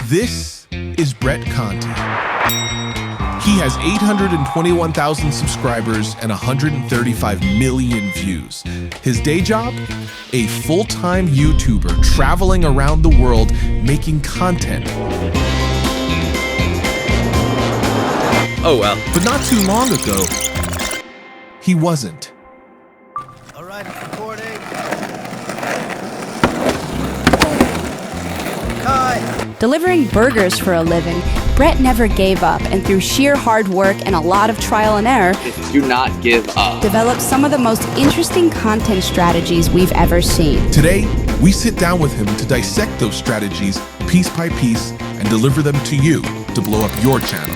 This is Brett Conti. He has 821,000 subscribers and 135 million views. His day job? A full-time YouTuber traveling around the world making content. Oh well. But not too long ago, he wasn't. All right, recording. Cut. Delivering burgers for a living, Brett never gave up, and through sheer hard work and a lot of trial and error, Do not give up. developed some of the most interesting content strategies we've ever seen. Today, we sit down with him to dissect those strategies piece by piece and deliver them to you to blow up your channel.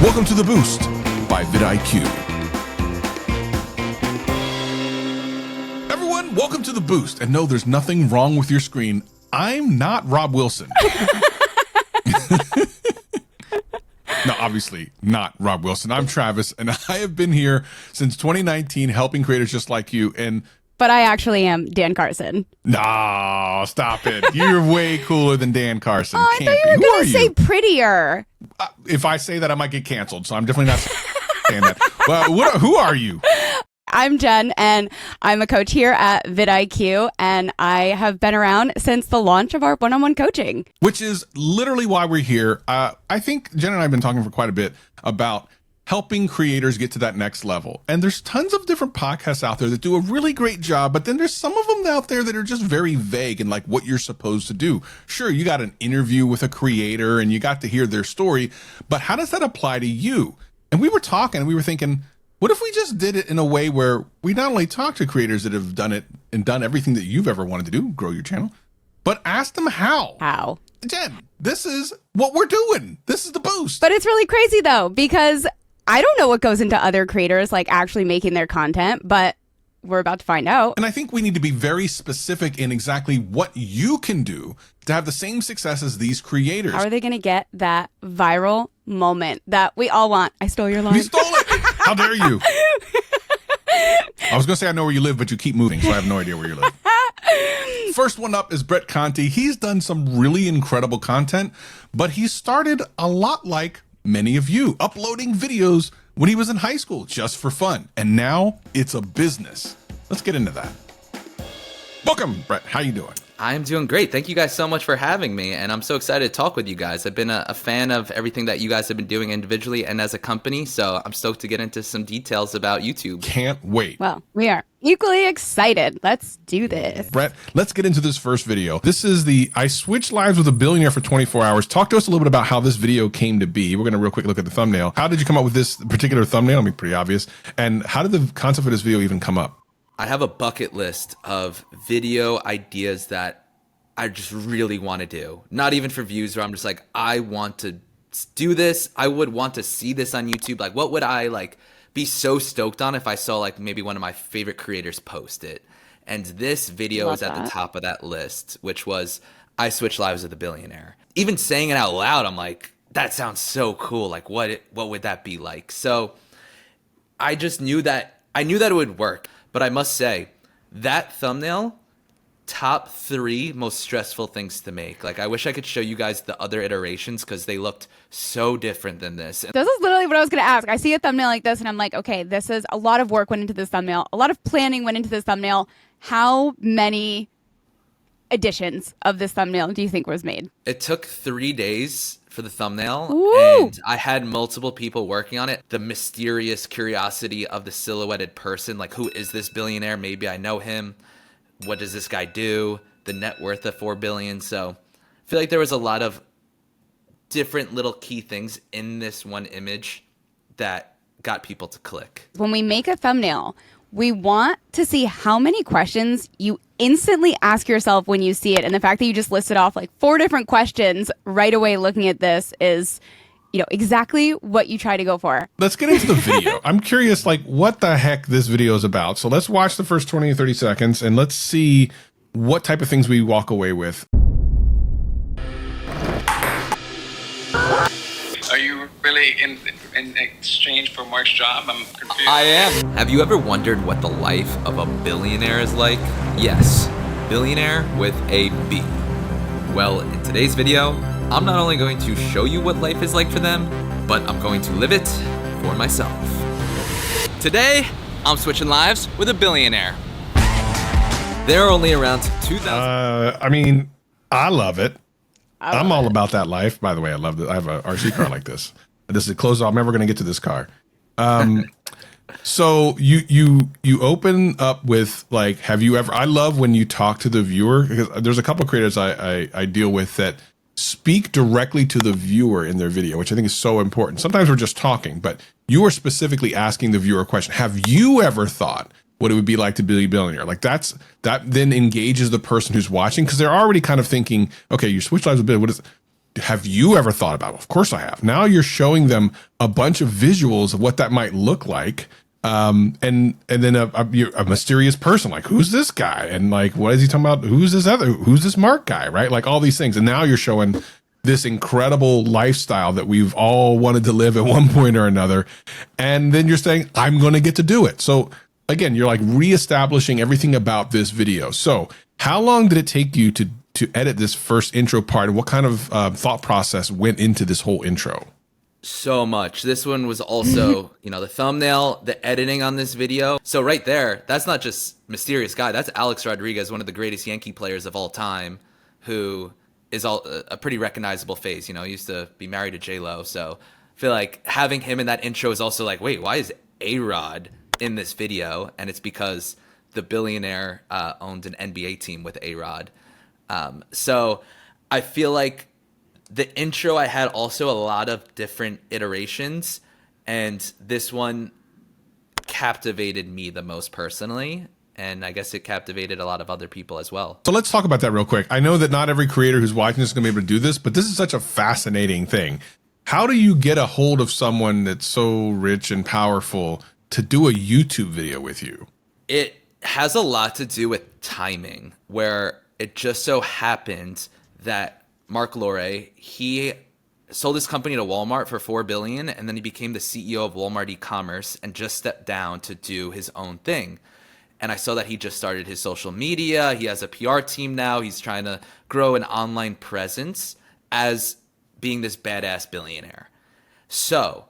Welcome to The Boost by vidIQ. Everyone, welcome to The Boost. And no, there's nothing wrong with your screen. I'm not Rob Wilson. No, obviously not Rob Wilson. I'm Travis, and I have been here since 2019 helping creators just like you. And But I actually am Dan Carson. no, stop it. You're way cooler than Dan Carson. Oh, I Can't thought you be. were Who going are to say you? prettier. If I say that, I might get canceled. So I'm definitely not saying that. Well, who are you? I'm Jen, and I'm a coach here at vidIQ, and I have been around since the launch of our one-on-one coaching. Which is literally why we're here. I think Jen and I have been talking for quite a bit about helping creators get to that next level. And there's tons of different podcasts out there that do a really great job, but then there's some of them out there that are just very vague in like what you're supposed to do. Sure, you got an interview with a creator and you got to hear their story, but how does that apply to you? And we were talking and we were thinking, what if we just did it in a way where we not only talk to creators that have done it and done everything that you've ever wanted to do, grow your channel, but ask them how? How? Jen, this is what we're doing. This is The Boost. But it's really crazy, though, because I don't know what goes into other creators, like actually making their content, but we're about to find out. And I think we need to be very specific in exactly what you can do to have the same success as these creators. How are they going to get that viral moment that we all want? I stole your line. You stole it. How dare you? I was going to say I know where you live, but you keep moving, so I have no idea where you live. First one up is Brett Conti. He's done some really incredible content, but he started a lot like many of you, uploading videos when he was in high school just for fun. And now it's a business. Let's get into that. Welcome, Brett. How you doing? I'm doing great. Thank you guys so much for having me, and I'm so excited to talk with you guys. I've been a fan of everything that you guys have been doing individually and as a company, so I'm stoked to get into some details about YouTube. Can't wait. Well, we are equally excited. Let's do this. Brett, let's get into this first video. This is the I Switched Lives with a Billionaire for 24 Hours. Talk to us a little bit about how this video came to be. We're going to real quick look at the thumbnail. How did you come up with this particular thumbnail? I mean, pretty obvious. And how did the concept of this video even come up? I have a bucket list of video ideas that I just really want to do. Not even for views, where I'm just like, I want to do this. I would want to see this on YouTube. Like, what would I like be so stoked on if I saw like maybe one of my favorite creators post it? And this video is at the top of that list, which was I Switched Lives with a Billionaire. Even saying it out loud, I'm like, that sounds so cool. Like, what would that be like? So I just knew that it would work. But I must say, that thumbnail, top 3 most stressful things to make. Like, I wish I could show you guys the other iterations because they looked so different than this. This is literally what I was going to ask. I see a thumbnail like this and I'm like, okay, this is a lot of work went into this thumbnail. A lot of planning went into this thumbnail. How many editions of this thumbnail do you think was made? It took 3 days for the thumbnail. Ooh. And I had multiple people working on it. The mysterious curiosity of the silhouetted person. Like, who is this billionaire? Maybe I know him. What does this guy do? The net worth of $4 billion. So I feel like there was a lot of different little key things in this one image that got people to click. When we make a thumbnail, we want to see how many questions you instantly ask yourself when you see it. And the fact that you just listed off like 4 different questions right away looking at this is, you know, exactly what you try to go for. Let's get into the video. I'm curious, like, what the heck this video is about. So let's watch the first 20 or 30 seconds and let's see what type of things we walk away with. Are you really in exchange for Mark's job? I'm confused. I am. Have you ever wondered what the life of a billionaire is like? Yes, billionaire with a B. Well, in today's video, I'm not only going to show you what life is like for them, but I'm going to live it for myself. Today, I'm switching lives with a billionaire. They're only around 2,000. I mean, I love it. I'm all about that life. By the way, I love it. I have an RC car like this. This is closed off. I'm never going to get to this car. So you open up with like, have you ever? I love when you talk to the viewer, because there's a couple of creators I deal with that speak directly to the viewer in their video, which I think is so important. Sometimes we're just talking, but you are specifically asking the viewer a question. Have you ever thought what it would be like to be a billionaire? Like that then engages the person who's watching, because they're already kind of thinking, okay, you switch lives a bit. What is? Have you ever thought about it? Of course I have. Now you're showing them a bunch of visuals of what that might look like. And then a mysterious person, like, who's this guy? And like, what is he talking about? Who's this Mark guy? Right? Like all these things. And now you're showing this incredible lifestyle that we've all wanted to live at one point or another. And then you're saying, I'm going to get to do it. So again, you're like reestablishing everything about this video. So how long did it take you to edit this first intro part? And what kind of thought process went into this whole intro? So much. This one was also, the thumbnail, the editing on this video. So right there, that's not just mysterious guy. That's Alex Rodriguez, one of the greatest Yankee players of all time, who is a pretty recognizable face. He used to be married to J-Lo. So I feel like having him in that intro is also like, wait, why is A-Rod in this video? And it's because the billionaire owned an NBA team with A-Rod. So I feel like the intro, I had also a lot of different iterations, and this one captivated me the most personally, and I guess it captivated a lot of other people as well. So let's talk about that real quick. I know that not every creator who's watching this is going to be able to do this, but this is such a fascinating thing. How do you get a hold of someone that's so rich and powerful to do a YouTube video with you? It has a lot to do with timing, where it just so happened that Mark Lore, he sold his company to Walmart for $4 billion, and then he became the CEO of Walmart e-commerce and just stepped down to do his own thing. And I saw that he just started his social media. He has a PR team now. He's trying to grow an online presence as being this badass billionaire. So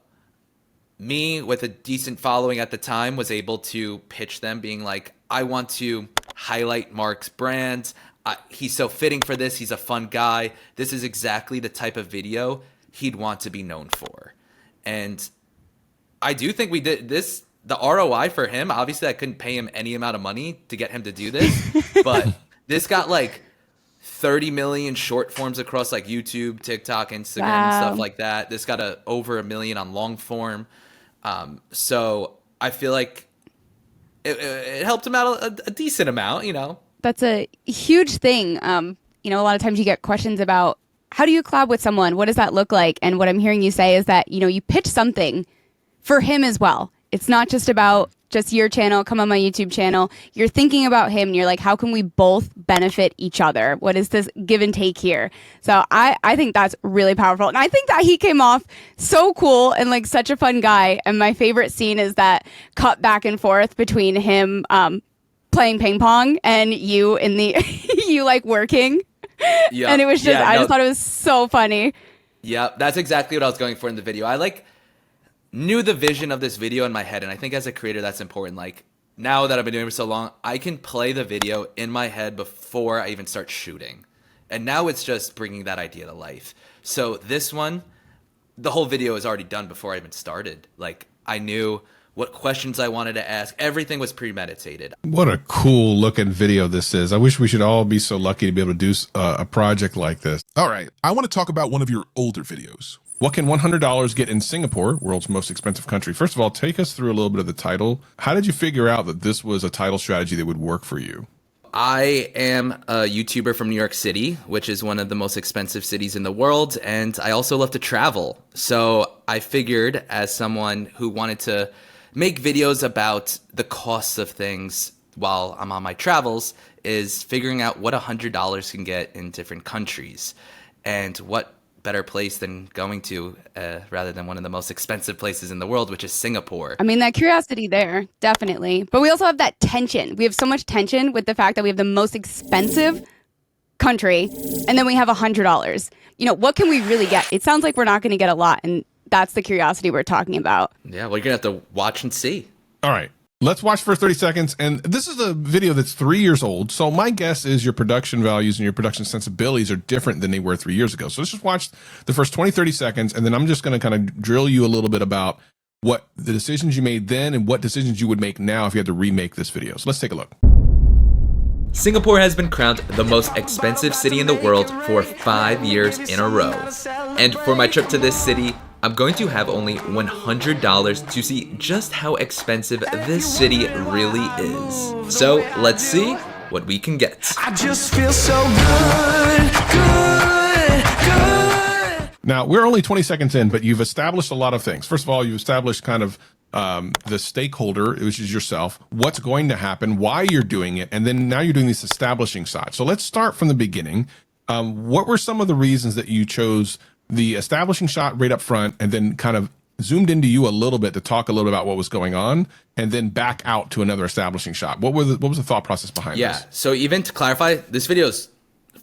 me, with a decent following at the time, was able to pitch them being like, I want to highlight Mark's brand. He's so fitting for this. He's a fun guy. This is exactly the type of video he'd want to be known for. And I do think we did this. The ROI for him, obviously I couldn't pay him any amount of money to get him to do this, but this got like 30 million short forms across like YouTube, TikTok, Instagram, and stuff like that. This got over 1 million on long form. So I feel like it helped him out a decent amount, That's a huge thing. A lot of times you get questions about, how do you collab with someone? What does that look like? And what I'm hearing you say is that, you pitch something for him as well. It's not just about just your channel, come on my YouTube channel. You're thinking about him and you're like, how can we both benefit each other? What is this give and take here? So I think that's really powerful. And I think that he came off so cool and like such a fun guy. And my favorite scene is that cut back and forth between him playing ping pong and you in the you like working. Yeah. And it was just I just thought it was so funny. Yeah, that's exactly what I was going for in the video. I knew the vision of this video in my head, and I think as a creator that's important. Like, now that I've been doing it for so long, I can play the video in my head before I even start shooting. And now it's just bringing that idea to life. So this one, the whole video is already done before I even started. Like, I knew what questions I wanted to ask. Everything was premeditated. What a cool looking video this is. I wish we should all be so lucky to be able to do a project like this. All right, I want to talk about one of your older videos. What can $100 get in Singapore, world's most expensive country? First of all, take us through a little bit of the title. How did you figure out that this was a title strategy that would work for you? I am a YouTuber from New York City, which is one of the most expensive cities in the world, and I also love to travel. So I figured, as someone who wanted to make videos about the costs of things while I'm on my travels, is figuring out what $100 can get in different countries, and what better place than going to rather than one of the most expensive places in the world, which is Singapore. I mean, that curiosity there, definitely. But we also have that tension. We have so much tension with the fact that we have the most expensive country, and then we have $100. You know, what can we really get? It sounds like we're not going to get a lot, and that's the curiosity we're talking about. Yeah, well, you're gonna have to watch and see. All right. Let's watch for 30 seconds. And this is a video that's 3 years old. So my guess is your production values and your production sensibilities are different than they were 3 years ago. So let's just watch the first 20, 30 seconds. And then I'm just going to kind of drill you a little bit about what the decisions you made then and what decisions you would make now if you had to remake this video. So let's take a look. Singapore has been crowned the most expensive city in the world for 5 years in a row. And for my trip to this city, I'm going to have only $100 to see just how expensive this city really is. So let's see what we can get. I just feel so good. Now, we're only 20 seconds in, but you've established a lot of things. First of all, you've established kind of the stakeholder, which is yourself, what's going to happen, why you're doing it, and then now you're doing this establishing side. So let's start from the beginning. What were some of the reasons that you chose the establishing shot right up front and then kind of zoomed into you a little bit to talk a little bit about what was going on and then back out to another establishing shot? What was the thought process behind this? So even to clarify, this video is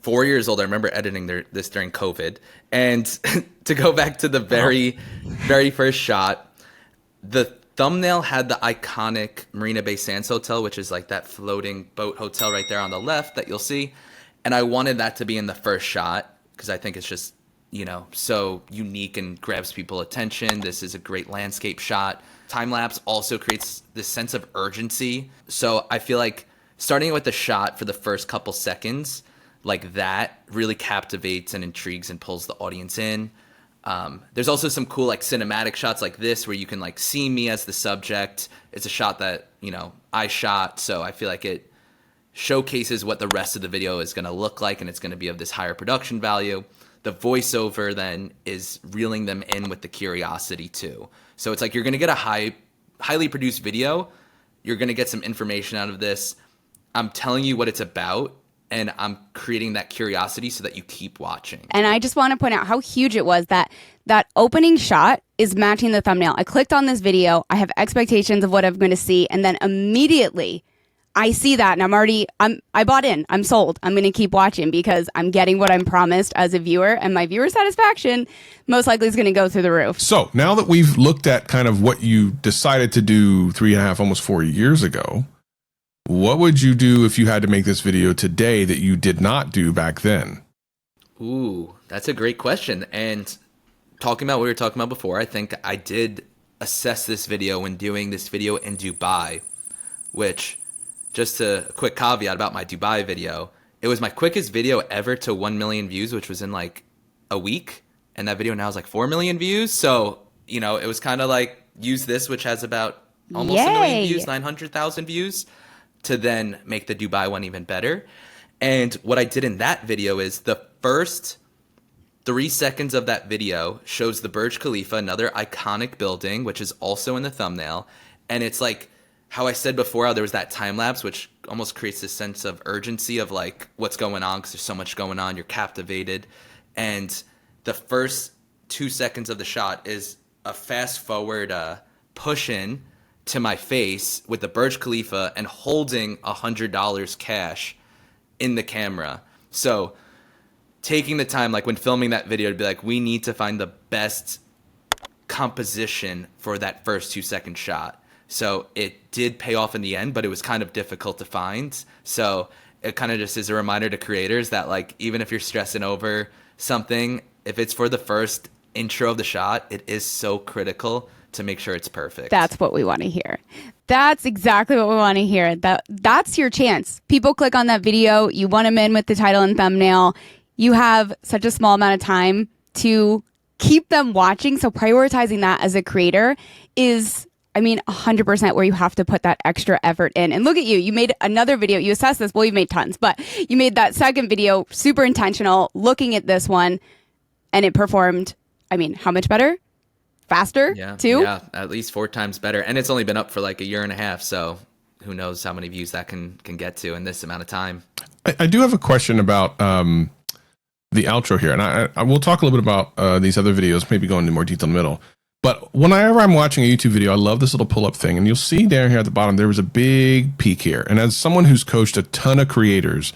4 years old. I remember editing this during COVID. And to go back to the very first shot, the thumbnail had the iconic Marina Bay Sands Hotel, which is like that floating boat hotel right there on the left that you'll see. And I wanted that to be in the first shot because I think it's just, you know, so unique and grabs people attention. This is a great landscape shot. Time lapse also creates this sense of urgency. So I feel like starting with the shot for the first couple seconds, like that really captivates and intrigues and pulls the audience in. There's also some cool like cinematic shots like this where you can like see me as the subject. It's a shot that, you know, I shot. So I feel like it showcases what the rest of the video is going to look like, and it's going to be of this higher production value. The voiceover then is reeling them in with the curiosity too. So it's like you're going to get a highly produced video. You're going to get some information out of this. I'm telling you what it's about, and I'm creating that curiosity so that you keep watching. And I just want to point out how huge it was that opening shot is matching the thumbnail. I clicked on this video. I have expectations of what I'm going to see, and then immediately I see that and I bought in. I'm sold. I'm going to keep watching because I'm getting what I'm promised as a viewer, and my viewer satisfaction most likely is going to go through the roof. So now that we've looked at kind of what you decided to do 3.5, almost 4 years ago, what would you do if you had to make this video today that you did not do back then? Ooh, that's a great question. And talking about what we were talking about before, I think I did assess this video when doing this video in Dubai, which, just a quick caveat about my Dubai video, it was my quickest video ever to 1 million views, which was in like a week. And that video now is like 4 million views. So, you know, it was kind of like use this, which has about almost 1 million views, 900,000 views, to then make the Dubai one even better. And what I did in that video is the first 3 seconds of that video shows the Burj Khalifa, another iconic building, which is also in the thumbnail. And it's like how I said before, how there was that time lapse, which almost creates this sense of urgency of like what's going on because there's so much going on. You're captivated. And the first 2 seconds of the shot is a fast forward push in to my face with the Burj Khalifa and holding $100 cash in the camera. So taking the time, like when filming that video, to be like, we need to find the best composition for that first 2 second shot. So it did pay off in the end, but it was kind of difficult to find. So it kind of just is a reminder to creators that like, even if you're stressing over something, if it's for the first intro of the shot, it is so critical to make sure it's perfect. That's what we want to hear. That's exactly what we want to hear. That's your chance. People click on that video. You want them in with the title and thumbnail. You have such a small amount of time to keep them watching. So prioritizing that as a creator is, 100% where you have to put that extra effort in. And look at you. You made another video. You assessed this. Well, you've made tons, but you made that second video super intentional, looking at this one, and it performed, how much better? Faster, too? Yeah, at least 4 times better. And it's only been up for like 1.5 years. So who knows how many views that can get to in this amount of time. I do have a question about the outro here. And I will talk a little bit about these other videos, maybe go into more detail in the middle. But whenever I'm watching a YouTube video, I love this little pull-up thing. And you'll see down here at the bottom, there was a big peak here. And as someone who's coached a ton of creators,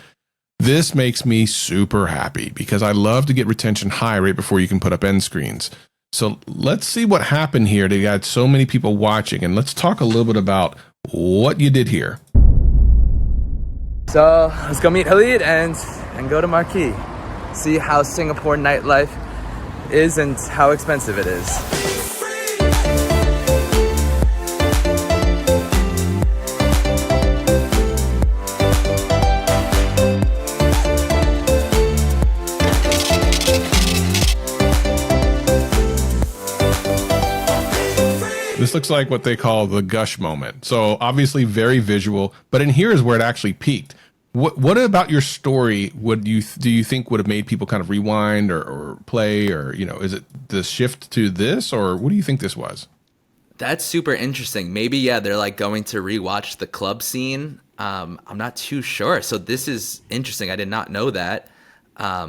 This makes me super happy because I love to get retention high right before you can put up end screens. So let's see what happened here. They got so many people watching, and let's talk a little bit about what you did here. So let's go meet Khalid and go to Marquee. See how Singapore nightlife is and how expensive it is. This looks like what they call the GUSH moment. So obviously very visual, but in here is where it actually peaked. What about your story do you think would have made people kind of rewind or play, or, you know, is it the shift to this, or what do you think this was? That's super interesting. Maybe, yeah, they're like going to rewatch the club scene. I'm not too sure. So this is interesting. I did not know that. I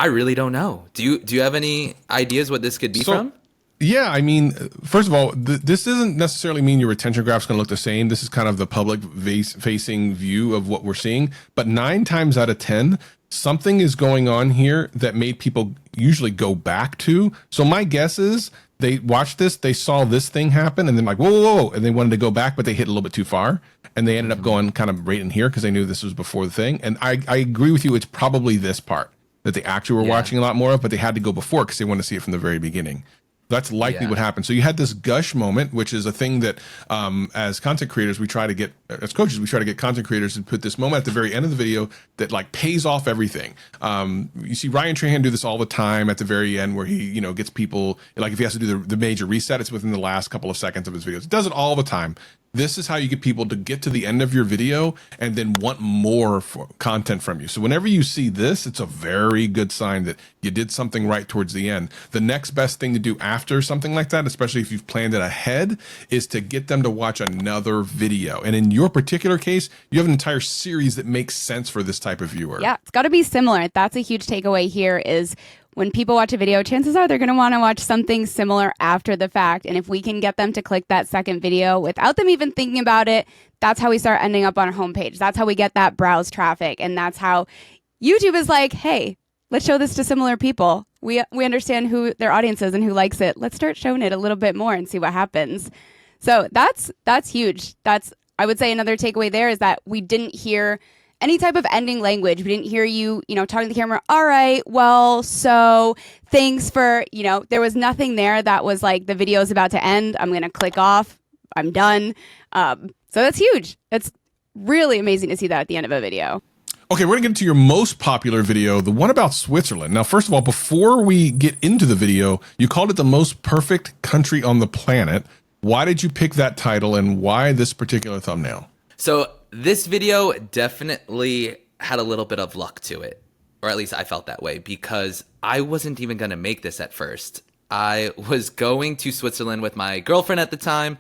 really don't know. Do you have any ideas what this could be from? Yeah, I mean, first of all, this doesn't necessarily mean your retention graph's going to look the same. This is kind of the public facing view of what we're seeing. But 9 times out of 10, something is going on here that made people usually go back to. So my guess is they watched this, they saw this thing happen, and then like, whoa, whoa, whoa, and they wanted to go back, but they hit a little bit too far. And they ended up going kind of right in here because they knew this was before the thing. And I agree with you. It's probably this part that they actually were watching a lot more of, but they had to go before because they wanted to see it from the very beginning. That's likely what happened. So you had this GUSH moment, which is a thing that as content creators, we try to get, as coaches, we try to get content creators to put this moment at the very end of the video that like pays off everything. You see Ryan Trahan do this all the time at the very end where he, you know, gets people, like if he has to do the major reset, it's within the last couple of seconds of his videos. It does it all the time. This is how you get people to get to the end of your video and then want more content from you. So whenever you see this, it's a very good sign that you did something right towards the end. The next best thing to do after something like that, especially if you've planned it ahead, is to get them to watch another video. And in your particular case, you have an entire series that makes sense for this type of viewer. Yeah, it's got to be similar. That's a huge takeaway here is when people watch a video, chances are they're going to want to watch something similar after the fact. And if we can get them to click that second video without them even thinking about it, that's how we start ending up on our homepage. That's how we get that browse traffic. And that's how YouTube is like, hey, let's show this to similar people. We understand who their audience is and who likes it. Let's start showing it a little bit more and see what happens. So that's huge. That's, I would say, another takeaway there is that we didn't hear any type of ending language. We didn't hear you, talking to the camera. All right, well, so thanks for, there was nothing there that was like the video is about to end. I'm going to click off. I'm done. So that's huge. That's really amazing to see that at the end of a video. Okay, we're going to get into your most popular video, the one about Switzerland. Now, first of all, before we get into the video, you called it the most perfect country on the planet. Why did you pick that title and why this particular thumbnail? So this video definitely had a little bit of luck to it, or at least I felt that way, because I wasn't even going to make this at first. I was going to Switzerland with my girlfriend at the time,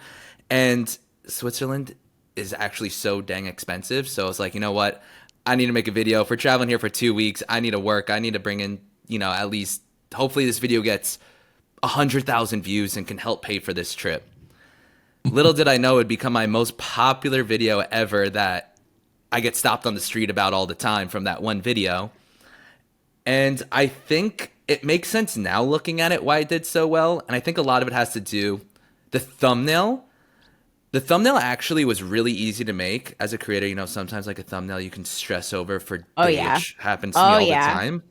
and Switzerland is actually so dang expensive. So I was like, you know what? I need to make a video. If we're traveling here for 2 weeks, I need to work. I need to bring in, at least, hopefully this video gets 100,000 views and can help pay for this trip. Little did I know it would become my most popular video ever that I get stopped on the street about all the time from that one video. And I think it makes sense now looking at it why it did so well. And I think a lot of it has to do the thumbnail. The thumbnail actually was really easy to make as a creator. Sometimes like a thumbnail you can stress over for days, which happens to me all the time.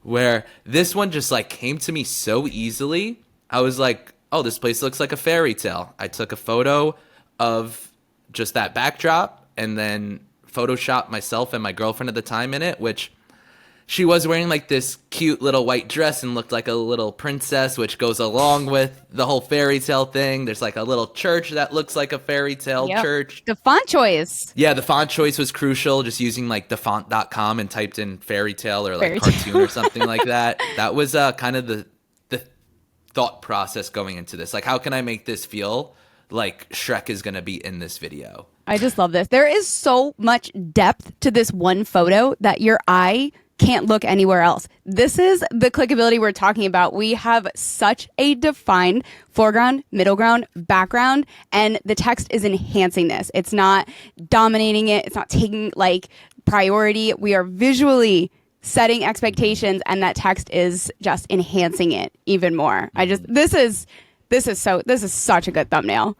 Where this one just like came to me so easily. I was like, oh, this place looks like a fairy tale. I took a photo of just that backdrop and then photoshopped myself and my girlfriend at the time in it, which she was wearing like this cute little white dress and looked like a little princess, which goes along with the whole fairy tale thing. There's like a little church that looks like a fairy tale church. The font choice. Yeah, the font choice was crucial. Just using like thefont.com and typed in fairy tale or like cartoon or something like that. That was kind of the thought process going into this. Like, how can I make this feel like Shrek is going to be in this video? I just love this. There is so much depth to this one photo that your eye can't look anywhere else. This is the clickability we're talking about. We have such a defined foreground, middle ground, background, and the text is enhancing this. It's not dominating it. It's not taking like priority. We are visually setting expectations, and that text is just enhancing it even more. This is such a good thumbnail.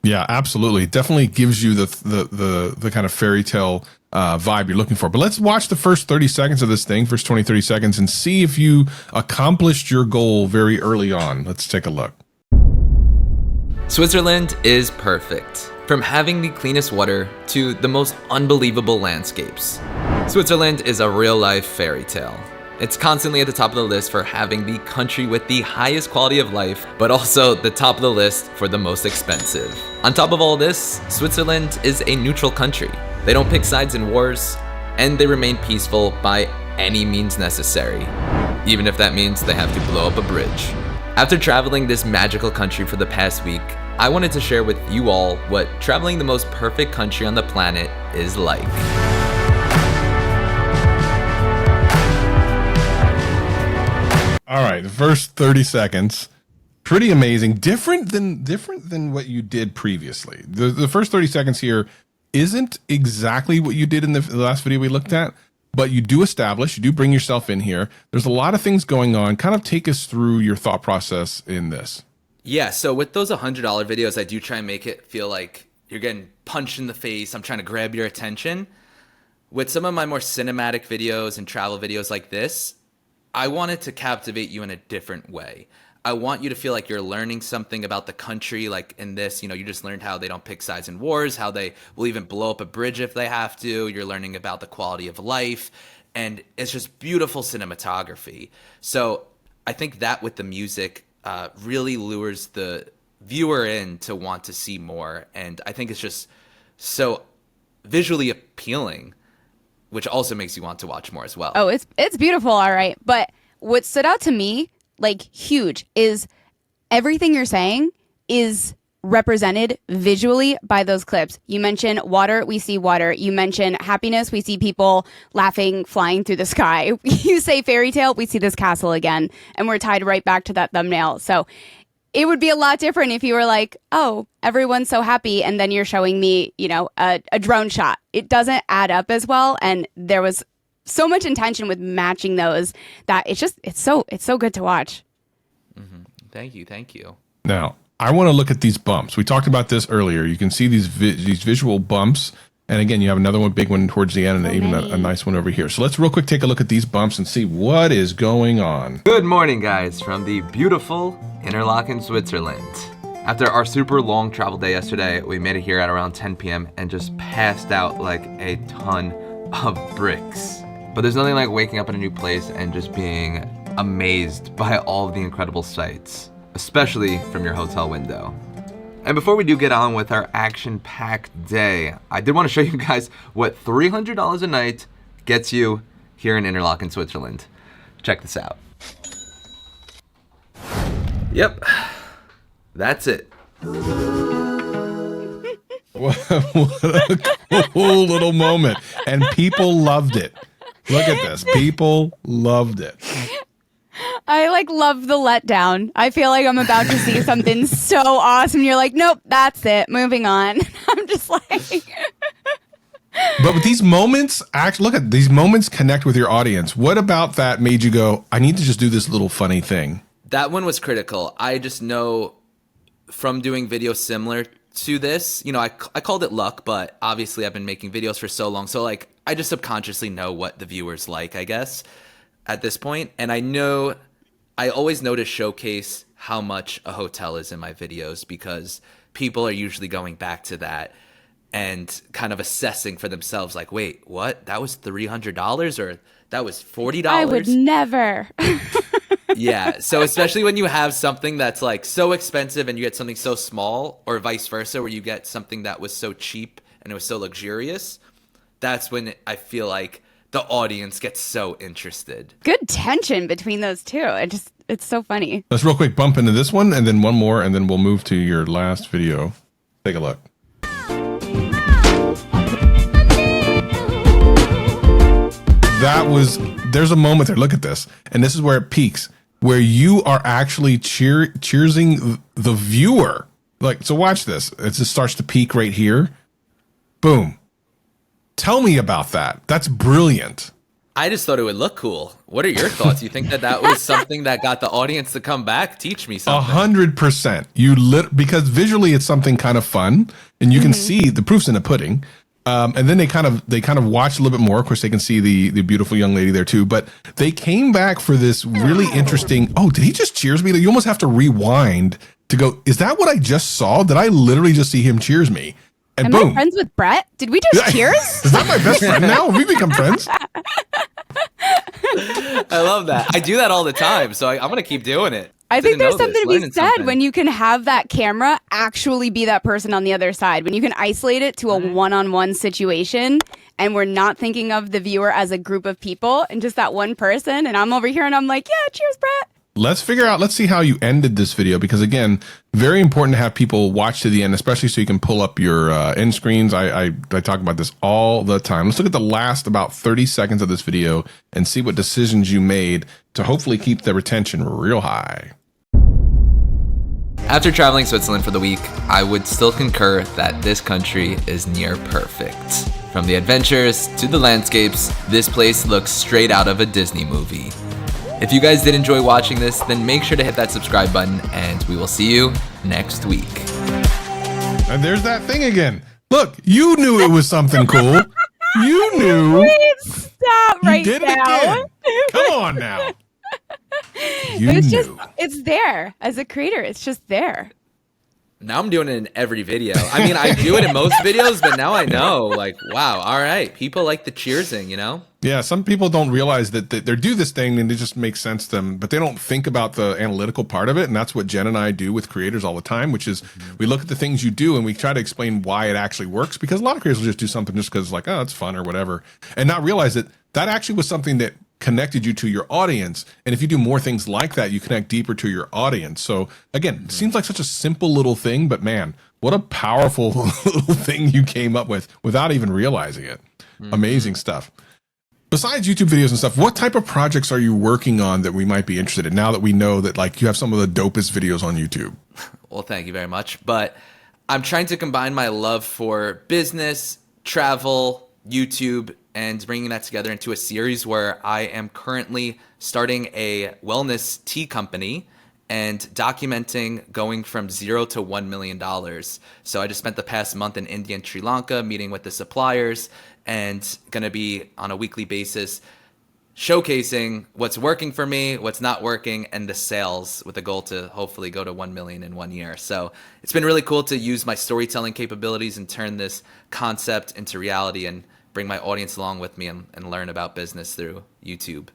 Yeah, absolutely. It definitely gives you the kind of fairy tale vibe you're looking for. But let's watch the first 30 seconds of this thing, first 20, 30 seconds, and see if you accomplished your goal very early on. Let's take a look. Switzerland is perfect. From having the cleanest water to the most unbelievable landscapes. Switzerland is a real-life fairy tale. It's constantly at the top of the list for having the country with the highest quality of life, but also the top of the list for the most expensive. On top of all this, Switzerland is a neutral country. They don't pick sides in wars, and they remain peaceful by any means necessary, even if that means they have to blow up a bridge. After traveling this magical country for the past week, I wanted to share with you all what traveling the most perfect country on the planet is like. All right, the first 30 seconds, pretty amazing. Different than what you did previously. The first 30 seconds here isn't exactly what you did in the last video we looked at, but you do establish, you do bring yourself in here. There's a lot of things going on. Kind of take us through your thought process in this. Yeah, so with those $100 videos, I do try and make it feel like you're getting punched in the face. I'm trying to grab your attention. With some of my more cinematic videos and travel videos like this, I wanted to captivate you in a different way. I want you to feel like you're learning something about the country. Like in this, you just learned how they don't pick sides in wars, how they will even blow up a bridge if they have to. You're learning about the quality of life, and it's just beautiful cinematography. So I think that with the music really lures the viewer in to want to see more. And I think it's just so visually appealing, which also makes you want to watch more as well. Oh, it's beautiful, all right. But what stood out to me, like huge, is everything you're saying is represented visually by those clips. You mention water, we see water. You mention happiness, we see people laughing, flying through the sky. You say fairy tale, we see this castle again, and we're tied right back to that thumbnail. So it would be a lot different if you were like, oh, everyone's so happy, and then you're showing me, a drone shot. It doesn't add up as well, and there was so much intention with matching those that it's so good to watch. Mm-hmm. Thank you. Now, I want to look at these bumps. We talked about this earlier. You can see these visual bumps. And again, you have another one, big one towards the end, and even a nice one over here. So let's real quick take a look at these bumps and see what is going on. Good morning, guys, from the beautiful Interlaken, Switzerland. After our super long travel day yesterday, we made it here at around 10 p.m. and just passed out like a ton of bricks. But there's nothing like waking up in a new place and just being amazed by all of the incredible sights, especially from your hotel window. And before we do get on with our action-packed day, I did want to show you guys what $300 a night gets you here in Interlaken, Switzerland. Check this out. Yep, that's it. What a cool little moment. And people loved it. Look at this. People loved it. I love the letdown. I feel like I'm about to see something so awesome. You're like, nope, that's it. Moving on. I'm just like. But with these moments, look at these moments connect with your audience. What about that made you go, I need to just do this little funny thing? That one was critical. I just know from doing videos similar to this, I called it luck, but obviously I've been making videos for so long. So I just subconsciously know what the viewers like, I guess, at this point. And I always know to showcase how much a hotel is in my videos, because people are usually going back to that and kind of assessing for themselves, like, wait, what? That was $300 or that was $40? I would never. Yeah. So especially when you have something that's so expensive and you get something so small, or vice versa, where you get something that was so cheap and it was so luxurious, that's when I feel like the audience gets so interested. Good tension between those two. It's so funny. Let's real quick bump into this one and then one more, and then we'll move to your last video. Take a look. There's a moment there. Look at this. And this is where it peaks, where you are actually cheersing the viewer. So watch this. It just starts to peak right here. Boom. Tell me about that. That's brilliant. I just thought it would look cool. What are your thoughts? You think that was something that got the audience to come back? Teach me something. 100%. Because visually it's something kind of fun, and you can see the proof's in the pudding. And then they kind of watch a little bit more. Of course, they can see the beautiful young lady there too. But they came back for this really interesting. Oh, did he just cheers me? You almost have to rewind to go. Is that what I just saw? Did I literally just see him cheers me? And Am boom. I friends with Brett? Did we just cheers? Is that my best friend now? Have we become friends? I love that. I do that all the time, so I'm going to keep doing it. I think there's something to be Learning said something. when you can have that camera actually be that person on the other side. When you can isolate it to a one-on-one situation, and we're not thinking of the viewer as a group of people and just that one person. And I'm over here and I'm like, yeah, cheers, Brett. Let's see how you ended this video, because again, very important to have people watch to the end, especially so you can pull up your end screens. I talk about this all the time. Let's look at the last about 30 seconds of this video and see what decisions you made to hopefully keep the retention real high. After traveling Switzerland for the week, I would still concur that this country is near perfect. From the adventures to the landscapes, this place looks straight out of a Disney movie. If you guys did enjoy watching this, then make sure to hit that subscribe button, and we will see you next week. And there's that thing again. Look, you knew it was something cool. You knew. Please stop You right did it now. again. Come on now. You It's knew. just, it's there. As a creator, it's just there. Now I'm doing it in every video. I mean, I do it in most videos, but now I know, like, wow, all right. People like the cheersing, you know? Yeah, some people don't realize that they do this thing and it just makes sense to them, but they don't think about the analytical part of it. And that's what Jen and I do with creators all the time, which is we look at the things you do and we try to explain why it actually works, because a lot of creators will just do something just because like, oh, it's fun or whatever, and not realize that that actually was something that connected you to your audience. And if you do more things like that, you connect deeper to your audience. So again, it seems like such a simple little thing, but man, what a powerful little thing you came up with without even realizing it. Amazing stuff. Besides YouTube videos and stuff, what type of projects are you working on that we might be interested in now that we know that like you have some of the dopest videos on YouTube? Well, thank you very much. But I'm trying to combine my love for business, travel, YouTube, and bringing that together into a series where I am currently starting a wellness tea company and documenting going from $0 to $1 million. So I just spent the past month in India and Sri Lanka meeting with the suppliers, and going to be on a weekly basis showcasing what's working for me, what's not working, and the sales, with the goal to hopefully go to 1 million in 1 year. So it's been really cool to use my storytelling capabilities and turn this concept into reality and bring my audience along with me and learn about business through YouTube.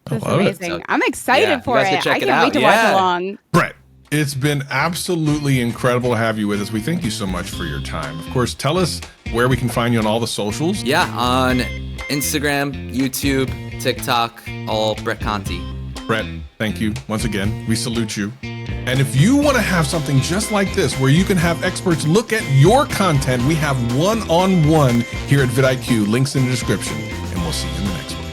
That's love it. amazing. So, I'm excited yeah, for you guys it. should check I it can't out. wait to watch Yeah. along. Brett, it's been absolutely incredible to have you with us. We thank you so much for your time. Of course, tell us where we can find you on all the socials. Yeah, on Instagram, YouTube, TikTok, all Brett Conti. Brett, thank you once again. We salute you. And if you want to have something just like this, where you can have experts look at your content, we have one-on-one here at vidIQ. Links in the description. And we'll see you in the next one.